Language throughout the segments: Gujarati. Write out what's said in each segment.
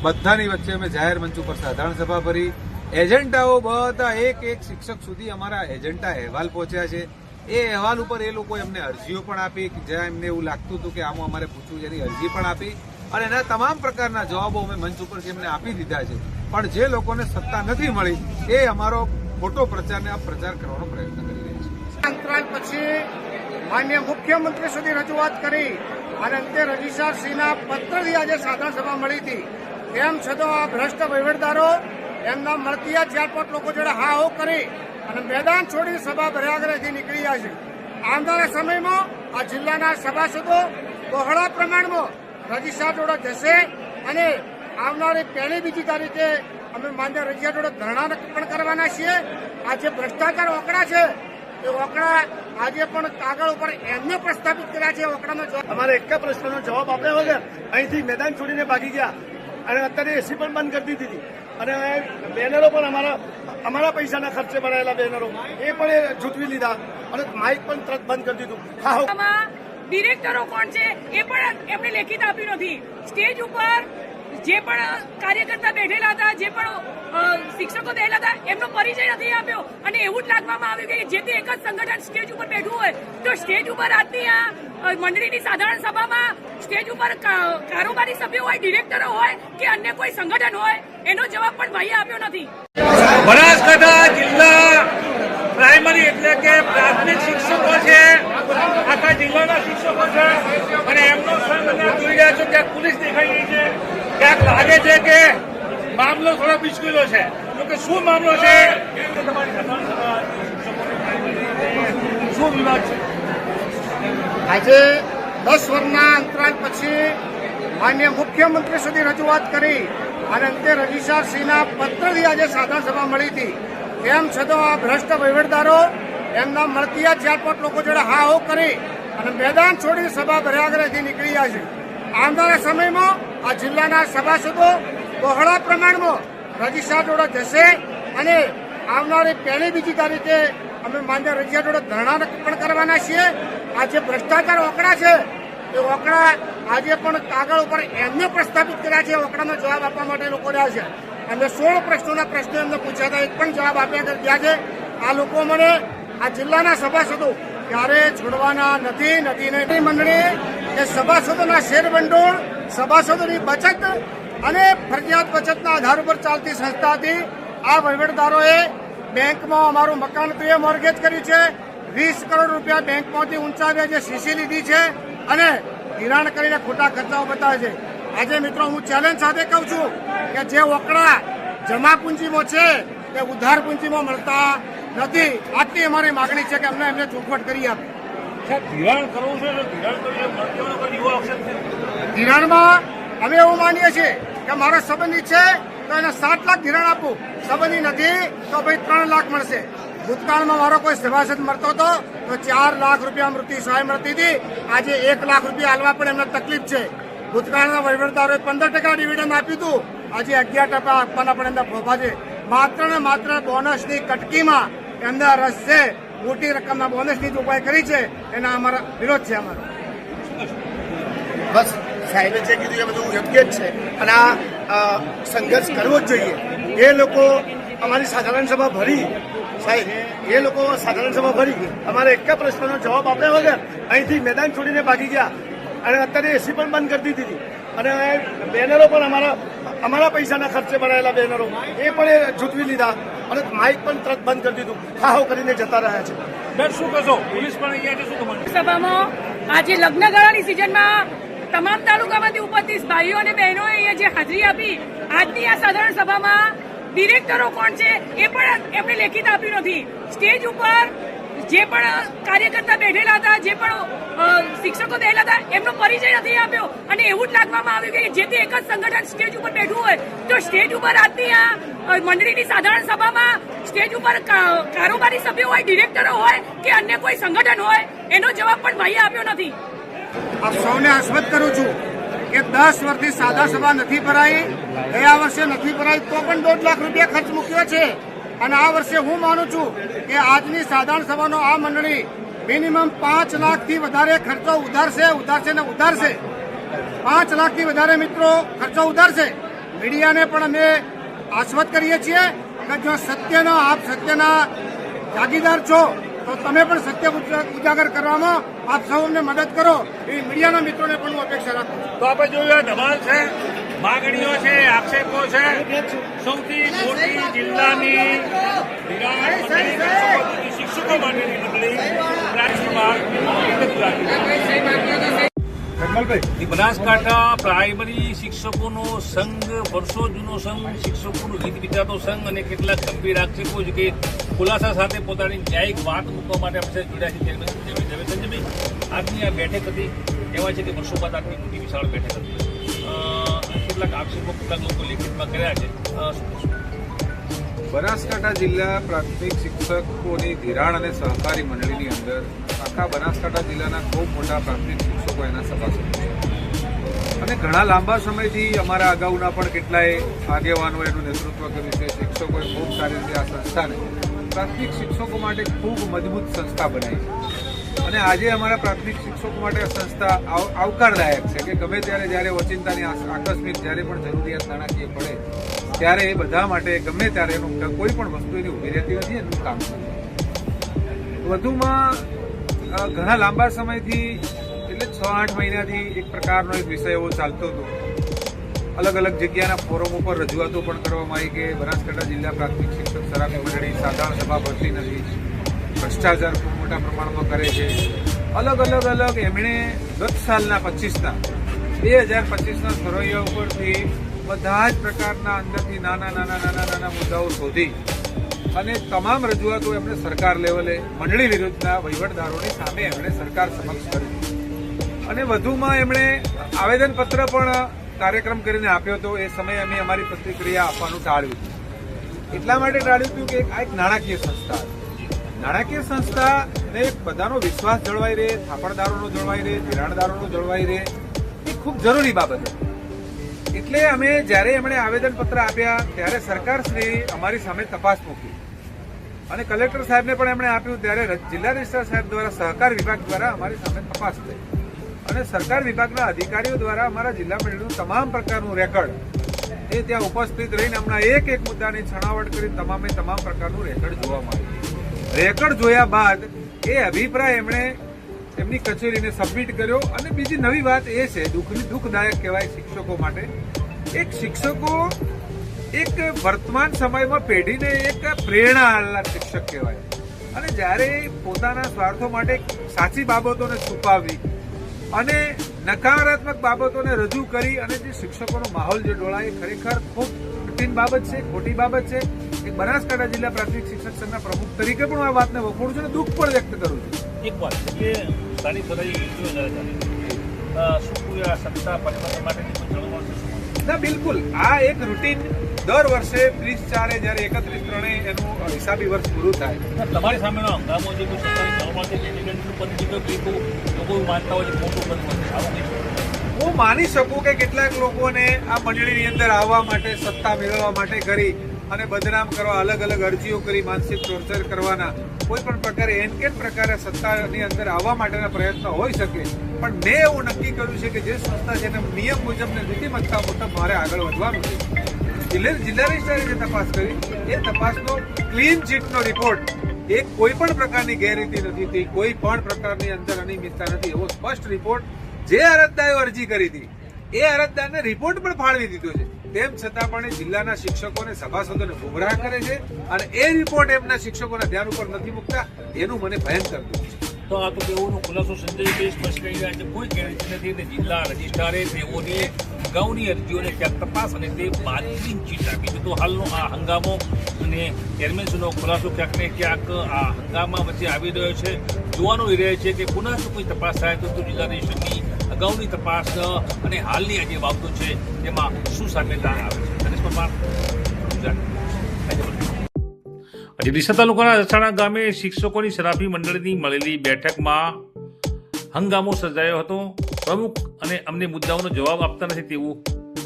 બધાની વચ્ચે અમે જાહેર મંચ ઉપર સાધારણ સભા ભરી. એજન્ડાઓ બધા એક એક શિક્ષક સુધી અમારા એજન્ડા અહેવાલ પહોંચ્યા છે. એ અહેવાલ ઉપર એ લોકોએ અમને અરજીઓ પણ આપી, જ્યાં એમને એવું લાગતું હતું કે આમાં અમારે પૂછવું છે એની અરજી પણ આપી અને એના તમામ પ્રકારના જવાબો અમે મંચ ઉપરથી એમને આપી દીધા છે. પણ જે લોકોને સત્તા નથી મળી એ અમારો ખોટો પ્રચારને આ પ્રચાર કરવાનો પ્રયત્ન કરી રહ્યા છે. અંતરાલ પછી માન્ય મુખ્યમંત્રી સુધી રજૂઆત કરી અને અંતે રજીસ્ટ્રારશ્રીના પત્રથી આજે સાધારણ સભા મળી હતી. તેમ છતાં આ ભ્રષ્ટ વહીવટદારો એમના મળતિયા ચારપોટ લોકો જોડે હા હો કરી અને મેદાન છોડી સભા ભર્યાગ્રહથી નીકળી ગયા છે. આવનારા સમયમાં આ જિલ્લાના સભાસદો બહોળા પ્રમાણમાં રજીસ્ટ્રાર જોડે જશે અને આવનારી પહેલી બીજી તારીખે અમે માન્ય રજીસ્ટ્રાર જોડે ધરણા પણ કરવાના છીએ. આ જે ભ્રષ્ટાચાર ઓકડા છે એ ઓકડા આજે પણ કાગળ ઉપર એમને પ્રસ્થાપિત કર્યા છે. ઓકડાનો અમારે એક પ્રશ્નનો જવાબ આપ્યા વગર અહીંથી મેદાન છોડીને ભાગી ગયા અને અત્યારે એસી પણ બંધ કરી દીધી અને બેનરો પણ અમારા પૈસાના ખર્ચે બનાવેલા બેનરો એ પણ જૂટવી લીધા અને માઇક પણ તરત બંધ કરી દીધું. ડિરેક્ટરો કોણ છે એ પણ એમને લેખિત આપ્યું નથી. સ્ટેજ ઉપર જે પણ કાર્યકર્તા બેઠેલા હતા, જે પણ શિક્ષકો બેઠેલા હતા, એમનો પરિચય નથી આપ્યો અને એવું જ લાગવામાં આવ્યું કે જે તે એક જ સંગઠન સ્ટેજ ઉપર બેઠું હોય તો સ્ટેજ ઉપર આજની આ મંડળીની સાધારણ સભામાં સ્ટેજ ઉપર કારોબારી સભ્યો હોય, ડિરેક્ટરો હોય કે અન્ય કોઈ સંગઠન હોય એનો જવાબ પણ ભાઈએ આપ્યો નથી. બનાસકાંઠા જિલ્લા પ્રાઇમરી એટલે કે પ્રાથમિક શિક્ષકો છે, આખા જિલ્લાના શિક્ષકો છે અને એમનો સંઘ જોઈ રહ્યા છો ક્યાંક પોલીસ દેખાઈ રહી છે, ક્યાંક લાગે છે કે મામલો થોડો મુશ્કેલો છે. તો કે શું મામલો છે, શું વિવાદ છે? આજે 10 વર્ષના અંતરાલ પછી માન્ય મુખ્યમંત્રી સુધી રજૂઆત કરી અને અંતે રજીસ્ટ્રારશ્રીના પત્રથી આજે સાધારણ સભા મળી હતી. તેમ છતાં આ ભ્રષ્ટ વહીવટદારો એમના મળતિયા ચારપોટ લોકો જોડે હા હો કરી અને મેદાન છોડી સભા ભર્યાગ્રહથી નીકળી ગયા છે. આવનારા સમયમાં આ જિલ્લાના સભાસદો બહોળા પ્રમાણમાં રજીસ્ટ્રાર જોડે જશે અને આવનારી પહેલી બીજી તારીખે અમે માન્ય રજીસ્ટ્રાર જોડે ધરણા પણ કરવાના છીએ. આ જે ભ્રષ્ટાચાર ઓકડા છે એ ઓકડા આજે પણ કાગળ ઉપર એમને પ્રસ્થાપિત કર્યા છે. ઓકડાનો જવાબ આપવા માટે લોકો રહ્યા છે. અમે 16 પ્રશ્નોના પ્રશ્નો એમને પૂછ્યા હતા, એક પણ જવાબ આપ્યા ગયા છે. આ લોકો મને આ જિલ્લાના સભાસદો ક્યારે છોડવાના નથી. મંડળી એ સભાસદોના શેરભંડોળ, સભાસદોની બચત અને ફરજિયાત બચતના આધાર ઉપર ચાલતી સંસ્થા હતી. આ વહીવટદારોએ બેંકમાં અમારું મકાન પ્રિય મોર્ગેજ કર્યું છે, 20 કરોડ રૂપિયા બેંકમાંથી ઊંચાવ્યા જે સીસી લીધી છે અને ધિરાણ કરીને ખોટા ખર્ચાઓ બતાવે છે. આજે મિત્રો હું ચેલેન્જ સાથે કહું છું કે જે ઓકડા જમા પૂંજીમાં છે તે ઉધાર પૂંજીમાં મળતા નથી. આટલી અમારી માગણી છે કે એમને ચોખવટ કરી આપે. ધિરાણ કરવું છે, ધિરાણમાં અમે એવું માનીએ છીએ કે મારો સંબંધી છે તો એને 7 લાખ ધિરાણ આપું, સંબંધી નથી તો ભાઈ 3 લાખ મળશે. ભૂતકાળમાં મારો કોઈ સભાસદ મળતો હતો તો 4 લાખ રૂપિયા મૃત્યુ સહાય મળતી હતી. આજે 1 લાખ રૂપિયા હાલવા પણ એમને તકલીફ છે. ભૂતકાળના વહીવટદારોએ 15% ડિવિડન્ડ આપ્યું હતું, આજે 11% આપવાના પણ એમના ફોફા છે. માત્ર ને માત્ર બોનસની કટકીમાં એમના રસ છે. મોટી રકમના બોનસની જ ઉપાય કરી છે એના અમારા વિરોધ છે. અમારો બસ સાહેબે જે કીધું એ બધું યોગ્ય જ છે અને આ સંઘર્ષ કરવો જ જોઈએ. એ લોકો અમારી સાધારણ સભા ભરી, સાહેબ એ લોકો સાધારણ સભા ભરી અમારે એક પ્રશ્નનો જવાબ આપ્યા વગર અહીંથી મેદાન છોડીને ભાગી ગયા અને અત્યારે એસી પણ બંધ કરી દીધી અને બેનરો પણ અમારા પૈસાના ખર્ચે બનાવેલા બેનરો એ પણ જૂટવી લીધા અને માઇક પણ તરત બંધ કરી દીધું. હાવ કરીને જતા રહ્યા છે. બેન શું કહેશો? પોલીસ પણ અહીંયા શું તમારે સભામાં આજે લગ્નગાળાની સિઝનમાં તમામ તાલુકામાંથી ઉપસ્થિત ભાઈઓ અને બહેનોએ અહીંયા જે હાજરી આપી, આજની આ સાધારણ સભામાં ડિરેક્ટરો કોણ છે એ પણ એમને લેખિત આપ્યું નથી. સ્ટેજ ઉપર જે પણ કાર્યકર્તા બેઠેલા હતા, જે પણ શિક્ષકો બેઠેલા હતા, એમનો પરિચય નથી આપ્યો અને એવું જ લાગવામાં આવ્યું કે જે તે એક જ સંગઠન સ્ટેજ ઉપર બેઠું હોય તો સ્ટેજ ઉપર આજની આ મંડળીની સાધારણ સભામાં સ્ટેજ ઉપર કારોબારી સભ્યો હોય, ડિરેક્ટરો હોય કે અન્ય કોઈ સંગઠન હોય એનો જવાબ પણ ભાઈએ આપ્યો નથી. આપ સૌને આશ્વસ્ત કરું છું કે 10 વર્ષથી સાદા સભા નથી ભરાઈ, ગયા વર્ષે નથી ભરાઈ તો પણ 1.5 લાખ રૂપિયા ખર્ચ મૂક્યો છે અને આ વર્ષે હું માનું છું કે આજની સાધારણ સભાનો આ મંડળી મિનિમમ 5 લાખથી વધારે ખર્ચો ઉધારશે. 5 લાખથી વધારે મિત્રો ખર્ચો ઉધારશે મીડિયાને પણ અમે આશ્વત કરીએ છીએ કે જો આપ સત્યના જાગીદાર છો તો તમે પણ સત્ય ઉજાગર કરવામાં આપ સૌ અમને મદદ કરો એવી મીડિયાના મિત્રોને પણ હું અપેક્ષા રાખું છું. તો આપણે જોયું દબાણ છે, માગણીઓ છે, આક્ષેપો છે. સૌથી મોટી જિલ્લાની શિક્ષકો માટેની મંડળી બનાસકાંઠા પ્રાઇમરી શિક્ષકોનો સંઘ, વર્ષો જૂનો સંઘ, શિક્ષકોનું હિત વિચારતો સંઘ અને કેટલાક ગંભીર આક્ષેપો છે કે ખુલાસા સાથે પોતાની ન્યાયિક વાત મૂકવા માટે આપણે જોડાયા છે. સંજયભાઈ, આજની આ બેઠક હતી, કહેવાય છે કે વર્ષો બાદ આટલી મોટી વિશાળ બેઠક હતી. કેટલાક આક્ષેપો કેટલાક લોકો લેખિતમાં કર્યા છે. બનાસકાંઠા જિલ્લા પ્રાથમિક શિક્ષકોની ધિરાણ અને સહકારી મંડળીની અંદર આખા બનાસકાંઠા જિલ્લાના ખૂબ મોટા પ્રાથમિક શિક્ષકો એના સભાસદો છે અને ઘણા લાંબા સમયથી અમારા અગાઉના પણ કેટલાય આગેવાનો એનું નેતૃત્વ કર્યું છે. શિક્ષકોએ ખૂબ સારી રીતે આ સંસ્થાને પ્રાથમિક શિક્ષકો માટે ખૂબ મજબૂત સંસ્થા બનાવી છે અને આજે અમારા પ્રાથમિક શિક્ષકો માટે આ સંસ્થા આવકારદાયક છે કે ગમે ત્યારે જ્યારે ઓચિંતાની આકસ્મિક જ્યારે પણ જરૂરિયાત નાણાકીય પડે ત્યારે એ બધા માટે ગમે ત્યારે એનું કોઈ પણ વસ્તુ એની ઉભી રહેતી નથી, એનું કામ કરે. વધુમાં ઘણા લાંબા સમયથી એટલે 6-8 મહિનાથી એક પ્રકારનો એક વિષય એવો ચાલતો હતો. અલગ અલગ જગ્યાના ફોરમ ઉપર રજૂઆતો પણ કરવામાં આવી કે બનાસકાંઠા જિલ્લા પ્રાથમિક શિક્ષક સરાફી મંડળી સાધારણ સભા ભરતી નથી, ભ્રષ્ટાચાર ખૂબ મોટા પ્રમાણમાં કરે છે. અલગ એમણે ગત સાલના 2025ના સરવૈયા ઉપરથી બધા જ પ્રકારના અંદરથી નાના મુદ્દાઓ શોધી અને તમામ રજૂઆતો એમણે સરકાર લેવલે મંડળી વિરુદ્ધના વહીવટદારોની સામે એમણે સરકાર સમક્ષ કરી અને વધુમાં એમણે આવેદનપત્ર પણ કાર્યક્રમ કરીને આપ્યો હતો. એ સમયે અમે અમારી પ્રતિક્રિયા આપવાનું ટાળ્યું હતું. એટલા માટે ટાળ્યું હતું કે આ એક નાણાકીય સંસ્થા નાણાકીય સંસ્થાને બધાનો વિશ્વાસ જળવાઈ રહે, થાપણદારોનો જળવાઈ રહે, ધિરાણદારોનો જળવાઈ રહે, એ ખૂબ જરૂરી બાબત હતી. એટલે અમે જ્યારે એમણે આવેદનપત્ર આપ્યા ત્યારે સરકારશ્રી અમારી સામે તપાસ મૂકી અને કલેક્ટર સાહેબને પણ એમણે આપ્યું ત્યારે જિલ્લા રજિસ્ટ્રાર સાહેબ દ્વારા સહકાર વિભાગ દ્વારા અમારી સામે તપાસ થઈ અને સરકાર વિભાગના અધિકારીઓ દ્વારા અમારા જિલ્લા મંડળનું તમામ પ્રકારનું રેકર્ડ એ ત્યાં ઉપસ્થિત રહીને હમણાં એક મુદ્દાની છણાવટ કરી તમામ પ્રકારનું રેકર્ડ જોવામાં આવ્યું. રેકર્ડ જોયા બાદ એ અભિપ્રાય એમણે એમની કચેરીને સબમિટ કર્યો અને બીજી નવી વાત એ છે, દુઃખદાયક કહેવાય શિક્ષકો માટે, એક શિક્ષકો એક વર્તમાન સમયમાં પેઢીને એક પ્રેરણા આપનાર શિક્ષક કહેવાય અને જ્યારે પોતાના સ્વાર્થો માટે સાચી બાબતોને છુપાવવી અને નકારાત્મક બાબતોને રજૂ કરી અને જે શિક્ષકોનો માહોલ જે ડોળાય એ ખરેખર ખૂબ કઠિન બાબત છે, ખોટી બાબત છે. એક બનાસકાંઠા જિલ્લા પ્રાથમિક શિક્ષક સંઘના પ્રમુખ તરીકે પણ આ વાતને વખોડું છું અને દુઃખ પણ વ્યક્ત કરું છું. એક વાત છે કે સ્થાનિક સ્વરાજ્ય શું પૂરી સત્તા પરિવર્તન માટેની કોઈ ચળવળ છે? ના, બિલકુલ. આ એક રૂટીન દર વર્ષે 30/4 જ્યારે 31/3 એનું હિસાબી વર્ષ પૂરું થાય. તમારી સામેનો હંગામો જે કોઈ સરકારી ચળવળ છે તેની લોકો માનતા હોય છે મોટું પરિવર્તન આવું કંઈ હું માની શકું કે કેટલાક લોકોને આ મંડળીની અંદર આવવા માટે, સત્તા મેળવવા માટે કરી અને બદનામ કરવા, અલગ અરજીઓ કરી, માનસિક ટોર્ચર કરવાના કોઈ પણ પ્રકારે એનકેન પ્રકારે સત્તાની અંદર આવવા માટેના પ્રયત્નો હોઈ શકે, પણ મેં એવું નક્કી કર્યું છે કે જે સંસ્થા છે નિયમ મુજબ ને નીતિમત્તા મુજબ મારે આગળ વધવાનું છે. જિલ્લા રજિસ્ટ્રારે જે તપાસ કરી એ તપાસનો ક્લીન ચીટનો રિપોર્ટ એ કોઈ પણ પ્રકારની ગેરરીતિ નથી થઈ, કોઈ પણ પ્રકારની અંદર અનિયમિતતા નથી એવો સ્પષ્ટ રિપોર્ટ જે અરજદારે અરજી કરી હતી એ અરજદારને રિપોર્ટ પણ ફાળવી દીધો છે. તેમ છતાં પણ જિલ્લાના શિક્ષકોને, સભાસદોને ગુમરાહ કરે છે અને એ રિપોર્ટ એમના શિક્ષકોના ધ્યાન ઉપર નથી મૂકતા. એનું મને ભયંકર દુઃખ છે. તો આ તો તેઓનો ખુલાસો સંજયભાઈ સ્પષ્ટ કરી રહ્યા છે, કોઈ ગેરંટી નથી અને જિલ્લા રજિસ્ટ્રારે તેઓની અગાઉની અરજીઓને ક્યાંક તપાસ અને તે બાદની ચીટ આપી છે. તો હાલનો આ હંગામો અને ચેરમેનશ્રીનો ખુલાસો ક્યાંક ને ક્યાંક આ હંગામા વચ્ચે આવી રહ્યો છે. જોવાનું એ રહે છે કે પુનઃ જો કોઈ તપાસ થાય તો જિલ્લા રજિસ્ટ્રારની અગાઉની તપાસ અને હાલની આ જે બાબતો છે તેમાં શું સામે આવે છે. આજે ડીસા તાલુકાના રસાણા ગામે શિક્ષકોની સરાફી મંડળની મળેલી બેઠકમાં હંગામો સર્જાયો હતો. પ્રમુખ અને અમને મુદ્દાઓનો જવાબ આપતા નથી તેવું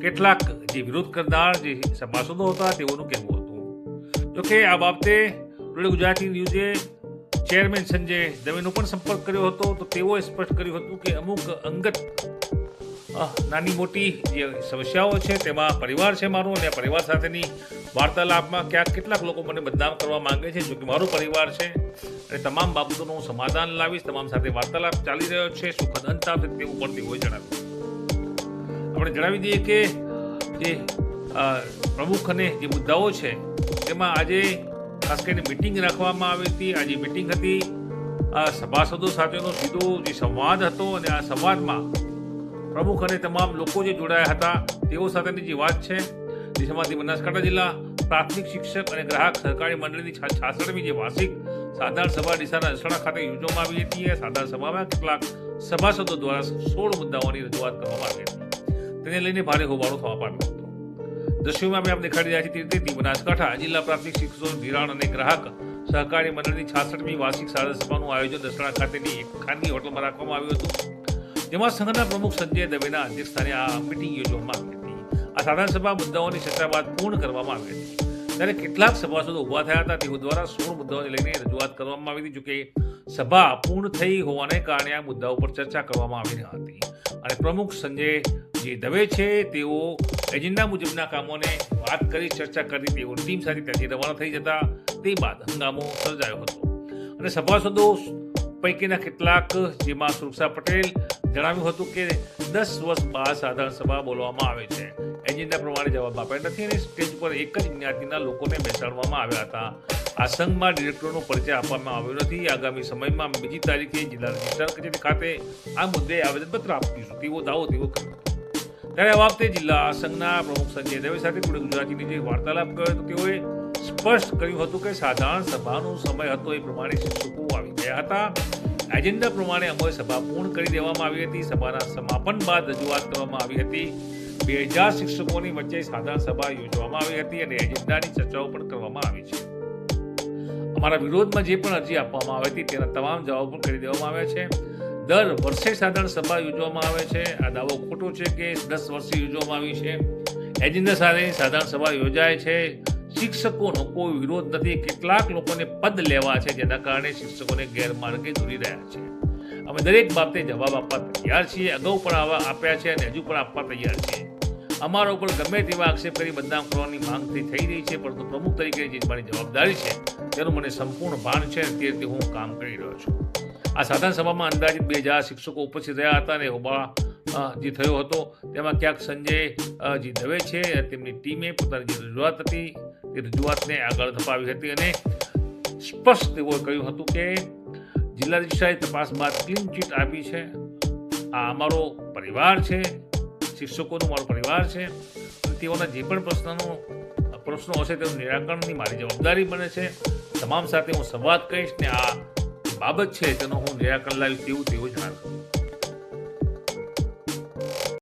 કેટલાક જે વિરોધ કરનાર જે સભાસદો હતા તેઓનું કહેવું હતું. જોકે આ બાબતે ટુડે ગુજરાતી ન્યૂઝે ચેરમેન સંજય દવેનો પણ સંપર્ક કર્યો હતો તો તેઓએ સ્પષ્ટ કર્યું હતું કે અમુક અંગત નાની મોટી જે સમસ્યાઓ છે તેમાં પરિવાર છે મારો, અને પરિવાર સાથેની વાર્તાલાપમાં ક્યાંક કેટલાક લોકો મને બદનામ કરવા માંગે છે, જો કે મારો પરિવાર છે અને તમામ બાબતોનું હું સમાધાન લાવીશ. તમામ સાથે વાર્તાલાપ ચાલી રહ્યો છે, સુખદ અંત આવશે તેવું પણ તેઓએ જણાવ્યું. આપણે જણાવી દઈએ કે જે પ્રમુખ અને જે મુદ્દાઓ છે તેમાં આજે ખાસ કરીને મિટિંગ રાખવામાં આવી હતી. આજે મિટિંગ હતી, સભાસદો સાથેનો સીધો જે સંવાદ હતો, અને આ સંવાદમાં પ્રમુખ અને તમામ લોકો જે જોડાયા હતા તેઓ સાથેની જે વાત છે, જેમાંથી બનાસકાંઠા જિલ્લા પ્રાથમિક શિક્ષક અને ગ્રાહક સહકારી મંડળીની 66મી જે વાર્ષિક સાધારણ સભા ડીસાના અસણા ખાતે યોજવામાં આવી હતી. આ સાધારણ સભામાં કેટલાક સભાસદો દ્વારા 16 મુદ્દાઓની રજૂઆત કરવામાં આવી હતી. તેને લઈને ભારે હોબાળો થવા પામ્યો હતો. દ્રશ્યોમાં આપણે દેખાડી રહ્યા છીએ તે રીતે બનાસકાંઠા જિલ્લા પ્રાથમિક શિક્ષકો ધિરાણ અને ગ્રાહક સહકારી મંડળની 66મી વાર્ષિક સાધારણ સભાનું આયોજન અસણા ખાતેની એક ખાનગી હોટલમાં રાખવામાં આવ્યું હતું, જેમાં સંઘના પ્રમુખ સંજય દવેના અધ્યક્ષસ્થાને આ મિટિંગ યોજવામાં આવી હતી. આ સાધારણ સભા મુદ્દાઓની ચર્ચા બાદ પૂર્ણ કરવામાં આવી હતી, ત્યારે કેટલાક સભાસદો ઉભા થયા હતા. તેઓ દ્વારા 16 મુદ્દાઓને લઈને રજૂઆત કરવામાં આવી હતી. જોકે સભા પૂર્ણ થઈ હોવાને કારણે આ મુદ્દાઓ પર ચર્ચા કરવામાં આવી હતી, અને પ્રમુખ સંજય જે દવે છે તેઓ એજન્ડા મુજબના કામોને વાત કરી ચર્ચા કરી તેઓ ટીમ સાથે ત્યાંથી રવાના થઈ જતા તે બાદ હંગામો સર્જાયો હતો. અને સભાસદો પૈકીના કેટલાક, જેમાં સુરક્ષા પટેલ જણાવ્યું હતું કે 10 વર્ષ બાદ સાધારણ સભા બોલવામાં આવે છે, એજન્ડા પ્રમાણે જવાબ આપ્યા નથી, અને સ્ટેજ પર એક જ જ્ઞાતિના લોકોને બેસાડવામાં આવ્યા હતા. આ સંઘમાં ડિરેક્ટરનો પરિચય આપવામાં આવ્યો નથી. આગામી સમયમાં 2 તારીખે જિલ્લા રજિસ્ટ્રાર કચેરી ખાતે આ મુદ્દે આવેદનપત્ર આપીશું તેવો દાવો તેઓ કર્યો. ત્યારે આ વખતે જિલ્લા સંઘના પ્રમુખ સંજય દવે સાથે ટુડે ગુજરાતીની જે વાર્તાલાપ કર્યો હતો તેઓએ સ્પષ્ટ કર્યું હતું કે સાધારણ સભાનો સમય હતો એ પ્રમાણે શિક્ષકો આવી ગયા હતા. એજન્ડા પ્રમાણે અમોએ સભા પૂર્ણ કરી દેવામાં આવી હતી. સભાના સમાપન બાદ રજૂઆત કરવામાં આવી હતી. 2000 શિક્ષકોની વચ્ચે સાધારણ સભા યોજવામાં આવી હતી, અને એજન્ડાની ચર્ચાઓ પણ કરવામાં આવી છે. અમારા વિરોધમાં જે પણ અરજી આપવામાં આવી હતી તેના તમામ જવાબ પણ કરી દેવામાં આવ્યા છે. દર વર્ષે સાધારણ સભા યોજવામાં આવે છે. આ દાવો ખોટો છે કે 10 વર્ષે યોજવામાં આવી છે. એજન્ડા સાથે સાધારણ સભા યોજાય છે. શિક્ષકોનો કોઈ વિરોધ નથી. કેટલાક લોકોને પદ લેવા છે, જેના કારણે શિક્ષકોને ગેરમાર્ગે દોરી રહ્યા છે. અમે દરેક બાબતે જવાબ આપવા તૈયાર છીએ. અગાઉ પણ આપ્યા છે અને હજુ પણ આપવા તૈયાર છીએ. અમારા ઉપર ગમે તેવા આક્ષેપ કરી બદનામ કરવાની માંગ થઈ રહી છે, પરંતુ પ્રમુખ તરીકે જે મારી જવાબદારી છે તેનું મને સંપૂર્ણ ભાન છે, અને તે રીતે હું કામ કરી રહ્યો છું. આ સાધારણ સભામાં અંદાજિત 2000 શિક્ષકો ઉપસ્થિત રહ્યા હતા, અને હોબાળો જે થયો હતો તેમાં ક્યાંક સંજય જે દવે છે તેમની ટીમે પોતાની જે રજૂઆત હતી તે રજૂઆતને આગળ ધપાવી હતી, અને સ્પષ્ટ તેઓએ કહ્યું હતું કે જિલ્લા રજિસ્ટ્રારે તપાસ બાદ ક્લીન ચીટ આપી છે. આ અમારો પરિવાર છે, શિક્ષકોનો મારો પરિવાર છે, અને તેઓના જે પણ પ્રશ્નો હશે તેનું નિરાકરણની મારી જવાબદારી બને છે. તમામ સાથે હું સંવાદ કરીશ, ને આ બાબત છે તેનો હું નિરાકરણ લાવીશ તેવું તેઓ જણાવ્યું.